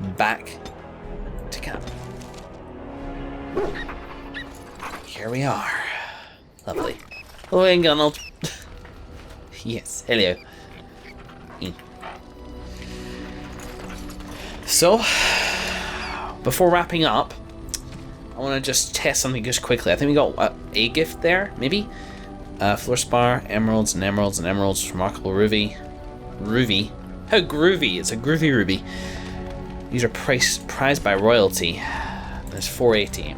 back to camp. Here we are. Lovely. Hello, Donald. Yes, hello. So, before wrapping up, I want to just test something just quickly. I think we got a gift there, maybe? Fluorspar, emeralds and emeralds and emeralds, remarkable ruby. Ruby? How groovy, it's a groovy ruby. These are prized by royalty. There's 480.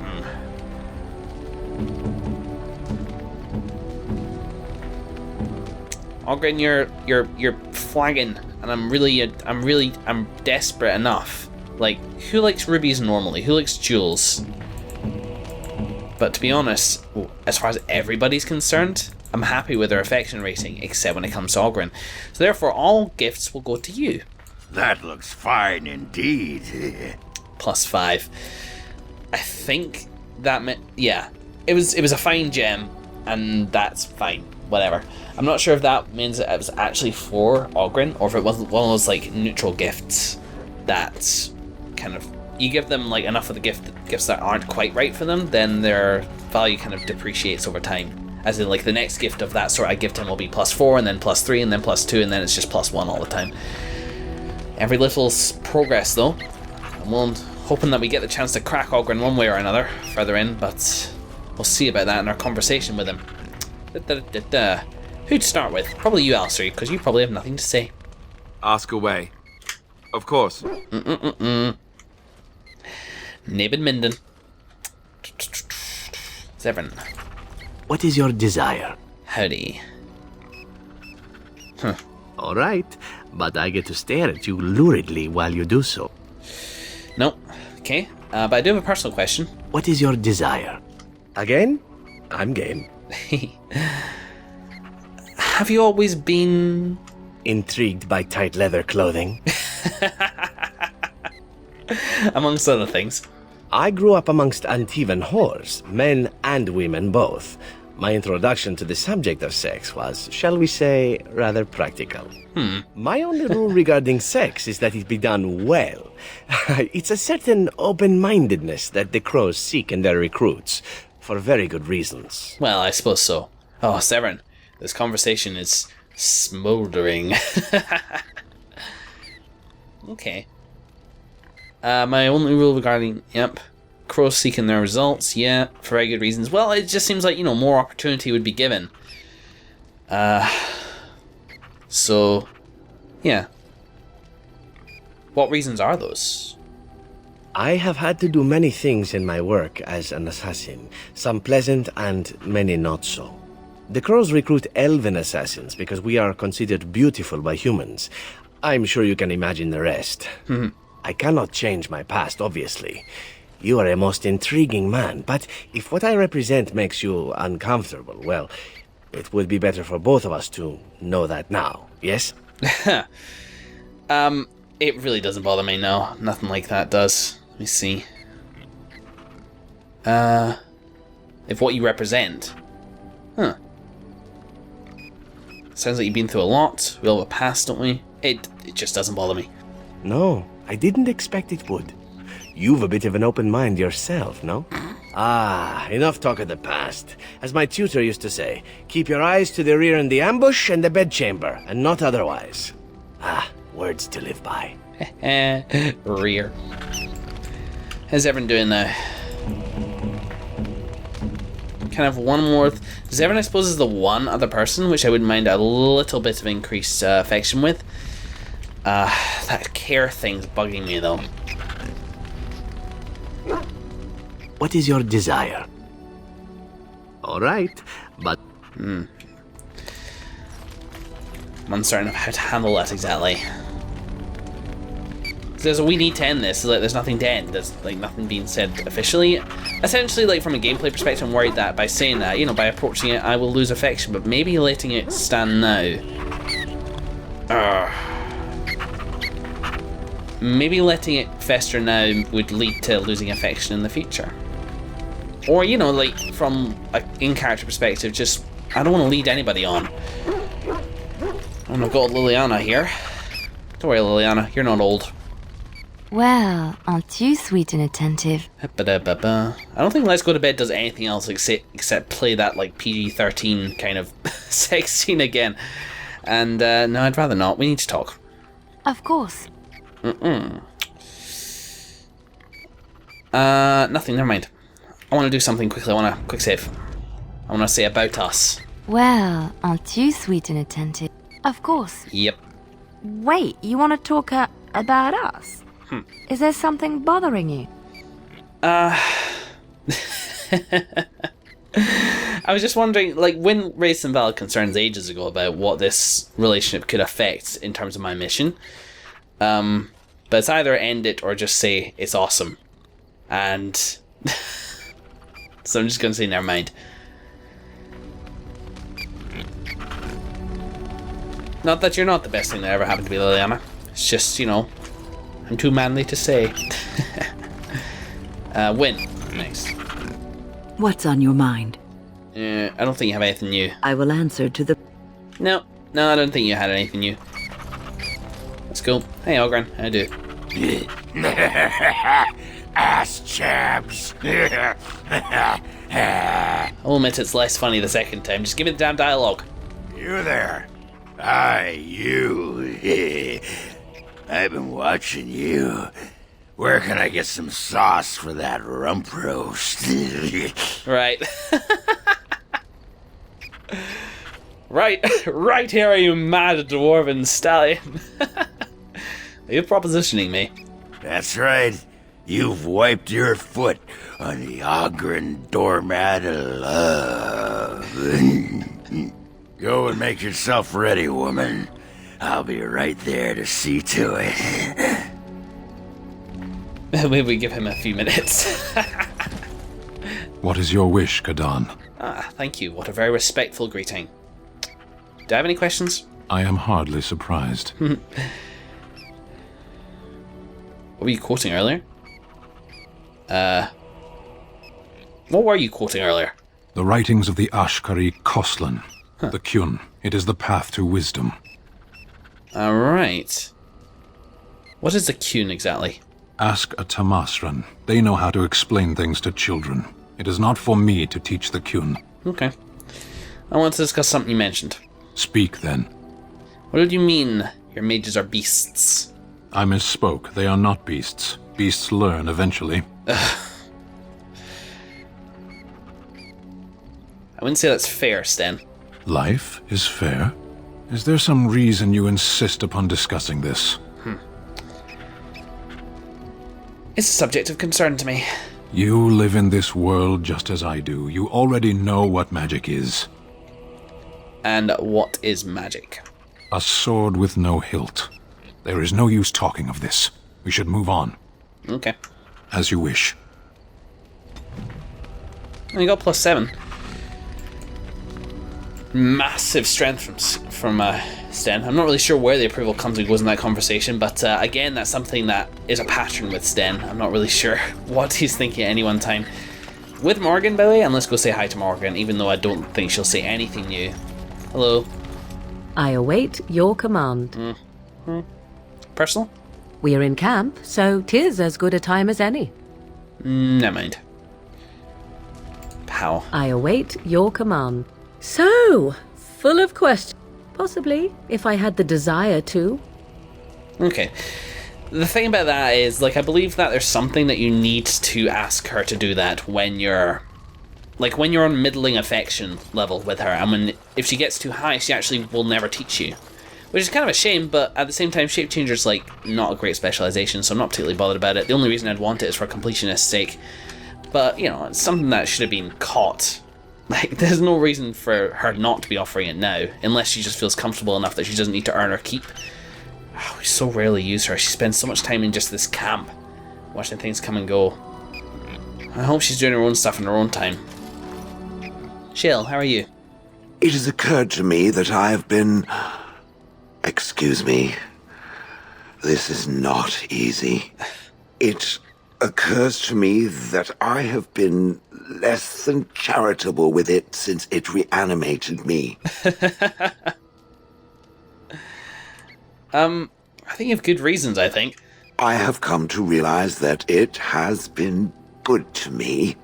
Ogren, you're flagging, and I'm desperate enough. Like, who likes rubies normally? Who likes jewels? But to be honest, as far as everybody's concerned, I'm happy with their affection rating, except when it comes to Ogren. So therefore, all gifts will go to you. That looks fine indeed. +5. I think that meant, yeah, it was a fine gem, and that's fine. Whatever. I'm not sure if that means that it was actually for Ogren, or if it wasn't one of those like neutral gifts that kind of, you give them like enough of the gifts that aren't quite right for them, then their value kind of depreciates over time. As in, like, the next gift of that sort I give to him will be +4, and then +3, and then +2, and then it's just +1 all the time. Every little progress, though. I'm hoping that we get the chance to crack Ogren one way or another further in, but we'll see about that in our conversation with him. Who'd start with? Probably you, Alistair, because you probably have nothing to say. Ask away. Of course. Nabin Minden. Zevran. What is your desire? Howdy. All right, but I get to stare at you luridly while you do so. No. Okay. But I do have a personal question. What is your desire? Again? I'm game. Have you always been intrigued by tight leather clothing? Amongst other things. I grew up amongst Antivan whores, men and women both. My introduction to the subject of sex was, shall we say, rather practical. My only rule regarding sex is that it be done well. It's a certain open-mindedness that the crows seek in their recruits, for very good reasons. Well, I suppose so. Oh, Severn, this conversation is smoldering. Okay. My only rule regarding, crows seeking their results, yeah, for very good reasons. Well, it just seems like, more opportunity would be given. So, yeah. What reasons are those? I have had to do many things in my work as an assassin, some pleasant and many not so. The crows recruit elven assassins because we are considered beautiful by humans. I'm sure you can imagine the rest. I cannot change my past, obviously. You are a most intriguing man, but if what I represent makes you uncomfortable, well, it would be better for both of us to know that now, yes? It really doesn't bother me, no. Nothing like that does. Let me see. If what you represent. Sounds like you've been through a lot. We all have a past, don't we? It just doesn't bother me. No, I didn't expect it would. You've a bit of an open mind yourself, no? Enough talk of the past. As my tutor used to say, keep your eyes to the rear in the ambush and the bedchamber, and not otherwise. Words to live by. Rear. How's everyone doing now? Kind of one more... Zevran, I suppose, is the one other person which I wouldn't mind a little bit of increased affection with. That care thing's bugging me, though. What is your desire? All right, but... I'm uncertain of how to handle that exactly. We need to end this. There's nothing to end. There's nothing being said officially. Essentially, from a gameplay perspective, I'm worried that by saying that, by approaching it, I will lose affection. But maybe letting it stand now. Maybe letting it fester now would lead to losing affection in the future. Or, from an in-character perspective, just, I don't want to lead anybody on. And I've got Liliana here. Don't worry, Liliana, you're not old. Well, aren't you sweet and attentive? Ba-da-ba-ba. I don't think Let's Go to Bed does anything else except play that like PG-13 kind of sex scene again. And no, I'd rather not. We need to talk. Of course. Nothing, never mind. I want to do something quickly. I want a quick save. I want to say about us. Well, aren't you sweet and attentive? Of course. Yep. Wait, you want to talk about us? Is there something bothering you? I was just wondering, like, when raised some valid concerns ages ago about what this relationship could affect in terms of my mission. But it's either end it or just say it's awesome. And so I'm just going to say never mind. Not that you're not the best thing that ever happened to me, Liliana. It's just, you know, I'm too manly to say. Win. Nice. What's on your mind? I don't think you have anything new. I will answer to the... No, I don't think you had anything new. Let's go. Hey, Ogren, how do? Ass chaps. I'll admit it's less funny the second time. Just give me the damn dialogue. You there. Aye, you. I've been watching you. Where can I get some sauce for that rump roast? Right. right here, you mad dwarven stallion. Are you propositioning me? That's right. You've wiped your foot on the Ogren doormat of love. Go and make yourself ready, woman. I'll be right there to see to it. Maybe we give him a few minutes. What is your wish, Kadan? Thank you. What a very respectful greeting. Do I have any questions? I am hardly surprised. What were you quoting earlier? What were you quoting earlier? The writings of the Ashkari Koslan. The Kyun. It is the path to wisdom. Alright. What is the Kyun exactly? Ask a Tamasran. They know how to explain things to children. It is not for me to teach the Kyun. Okay. I want to discuss something you mentioned. Speak, then. What did you mean your mages are beasts? I misspoke. They are not beasts. Beasts learn eventually. I wouldn't say that's fair, Sten. Life is fair. Is there some reason you insist upon discussing this? It's a subject of concern to me. You live in this world just as I do. You already know what magic is. And what is magic? A sword with no hilt. There is no use talking of this. We should move on. Okay. As you wish. And you got +7. Massive strength from Sten. I'm not really sure where the approval comes and goes in that conversation, but again, that's something that is a pattern with Sten. I'm not really sure what he's thinking at any one time. With Morgan, by the way, and let's go say hi to Morgan, even though I don't think she'll say anything new. Hello. I await your command. Personal? We are in camp, so 'tis as good a time as any. Never mind. How? I await your command. So, full of questions. Possibly, if I had the desire to. Okay. The thing about that is, like, I believe that there's something that you need to ask her to do that when you're... Like, when you're on middling affection level with her, and if she gets too high, she actually will never teach you. Which is kind of a shame, but at the same time, Shape Changer's, like, not a great specialization, so I'm not particularly bothered about it. The only reason I'd want it is for completionist's sake. But, you know, it's something that should have been caught. Like, there's no reason for her not to be offering it now, unless she just feels comfortable enough that she doesn't need to earn her keep. Oh, we so rarely use her. She spends so much time in just this camp, watching things come and go. I hope she's doing her own stuff in her own time. Shale, how are you? It has occurred to me that I have been... Excuse me. This is not easy. It occurs to me that I have been less than charitable with it since it reanimated me. I think you have good reasons, I think. I have come to realize that it has been good to me.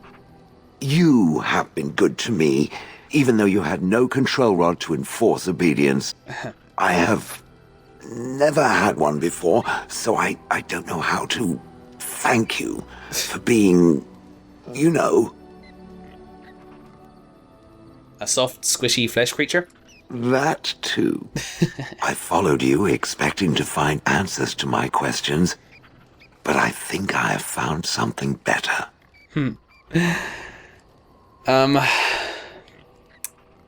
You have been good to me, even though you had no control rod to enforce obedience. I have never had one before, so I don't know how to thank you for being, you know... A soft, squishy flesh creature? That too. I followed you expecting to find answers to my questions, but I think I have found something better. It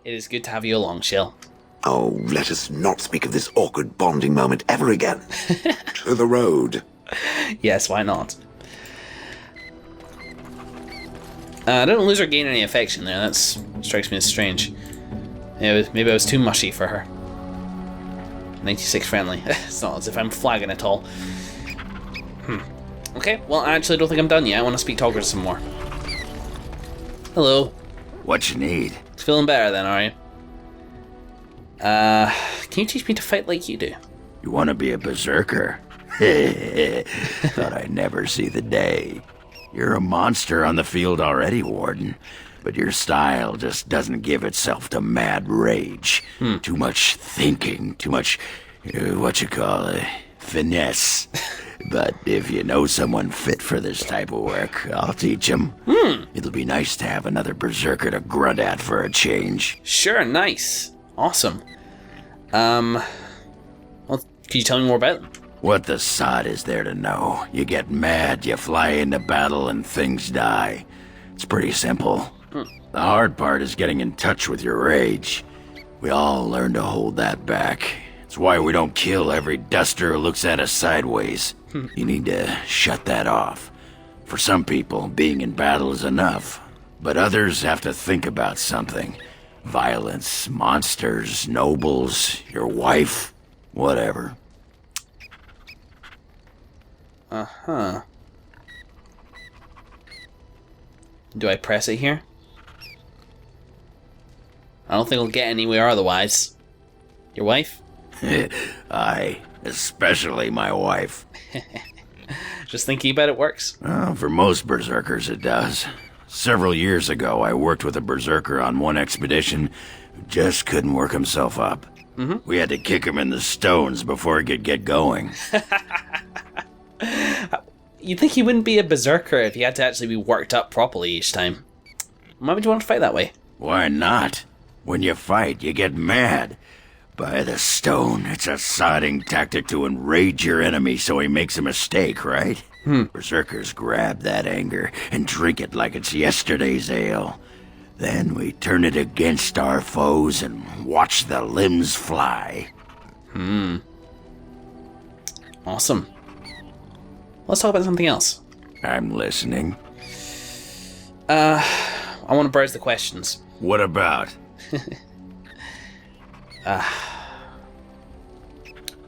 is good to have you along, Shell. Oh, let us not speak of this awkward bonding moment ever again. To the road. Yes, why not? I didn't lose or gain any affection there. That strikes me as strange. Maybe I was too mushy for her. 96 friendly. It's not as if I'm flagging at all. Okay, well, I actually don't think I'm done yet. I want to speak to Ogre some more. Hello. What you need? Feeling better then, are you? Can you teach me to fight like you do? You want to be a berserker? Thought I'd never see the day. You're a monster on the field already, Warden. But your style just doesn't give itself to mad rage. Too much thinking, too much, finesse. But if you know someone fit for this type of work, I'll teach him. It'll be nice to have another berserker to grunt at for a change. Sure, nice. Awesome. Well, can you tell me more about them? What the sod is there to know? You get mad, you fly into battle, and things die. It's pretty simple. The hard part is getting in touch with your rage. We all learn to hold that back. It's why we don't kill every duster who looks at us sideways. You need to shut that off. For some people, being in battle is enough. But others have to think about something. Violence, monsters, nobles, your wife, whatever. Uh-huh. Do I press it here? I don't think I'll get anywhere otherwise. Your wife? Aye, especially my wife. Just thinking about it works. Well, for most berserkers it does. Several years ago, I worked with a berserker on one expedition who just couldn't work himself up. We had to kick him in the stones before he could get going. You'd think he wouldn't be a berserker if he had to actually be worked up properly each time. Why would you want to fight that way? Why not? When you fight, you get mad. By the stone, it's a sodding tactic to enrage your enemy so he makes a mistake, right? Berserkers grab that anger and drink it like it's yesterday's ale. Then we turn it against our foes and watch the limbs fly. Awesome. Let's talk about something else. I'm listening. I want to browse the questions. What about? Do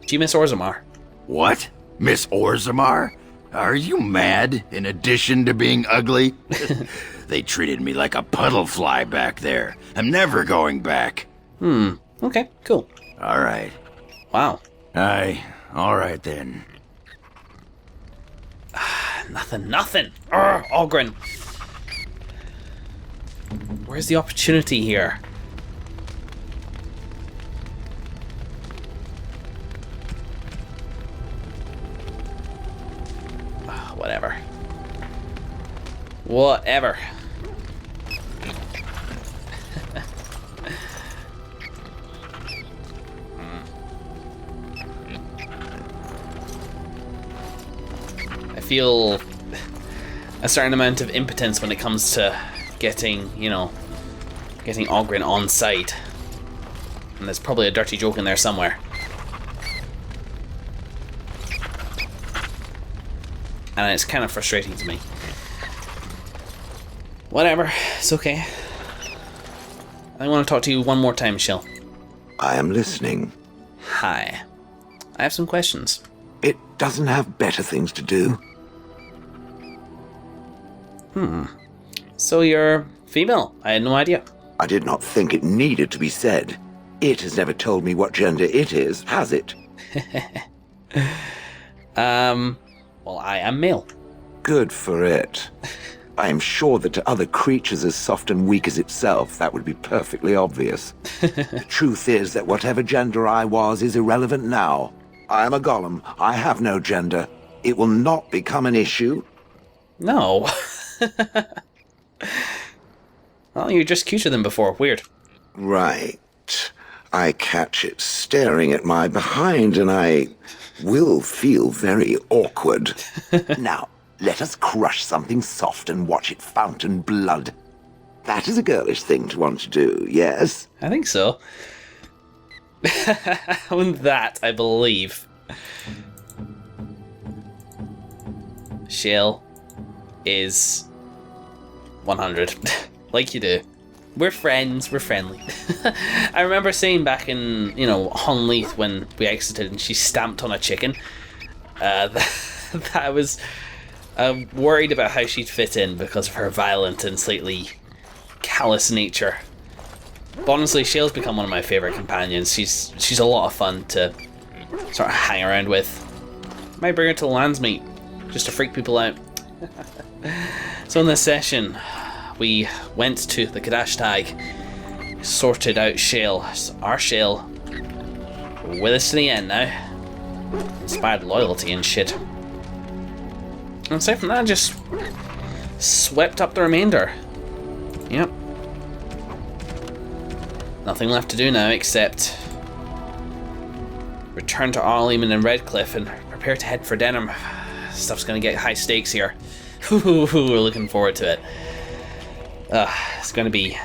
you miss Orzammar? What? Miss Orzammar? Are you mad, in addition to being ugly? They treated me like a puddle fly back there. I'm never going back. Okay, cool. All right. Wow. Aye, all right then. Nothing. Urgh, Ogren. Where's the opportunity here? Whatever. Whatever. I feel a certain amount of impotence when it comes to getting, getting Ogren on site. And there's probably a dirty joke in there somewhere. And it's kind of frustrating to me. Whatever, it's okay. I want to talk to you one more time, Michelle. I am listening. Hi. I have some questions. It doesn't have better things to do. So you're female? I had no idea. I did not think it needed to be said. It has never told me what gender it is, has it? Well, I am male. Good for it. I am sure that to other creatures as soft and weak as itself, that would be perfectly obvious. The truth is that whatever gender I was is irrelevant now. I am a golem. I have no gender. It will not become an issue. No. Well, you're just cuter than before. Weird. Right. I catch it staring at my behind, and I will feel very awkward. Now, let us crush something soft and watch it fountain blood. That is a girlish thing to want to do, yes? I think so. And that, I believe, Shale is 100. Like you do. We're friends, we're friendly. I remember saying back in, Honleath when we exited and she stamped on a chicken, that I was worried about how she'd fit in because of her violent and slightly callous nature. But honestly, Shale's become one of my favourite companions. She's a lot of fun to sort of hang around with. Might bring her to the Landsmeet, just to freak people out. So in this session, we went to the Kadashtag, sorted out Shale, our Shale, with us to the end now. Inspired loyalty and shit. And aside from that, just swept up the remainder. Yep. Nothing left to do now except return to Arleman and Redcliffe and prepare to head for Denham. Stuff's gonna get high stakes here. We're looking forward to it. It's gonna be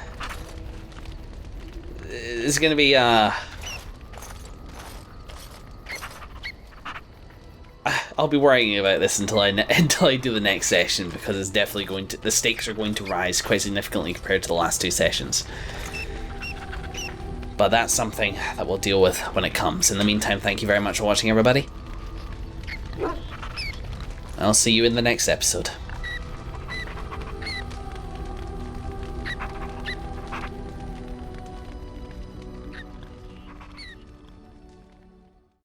I'll be worrying about this until I do the next session, because it's definitely the stakes are going to rise quite significantly compared to the last two sessions. But that's something that we'll deal with when it comes. In the meantime, thank you very much for watching, everybody. I'll see you in the next episode.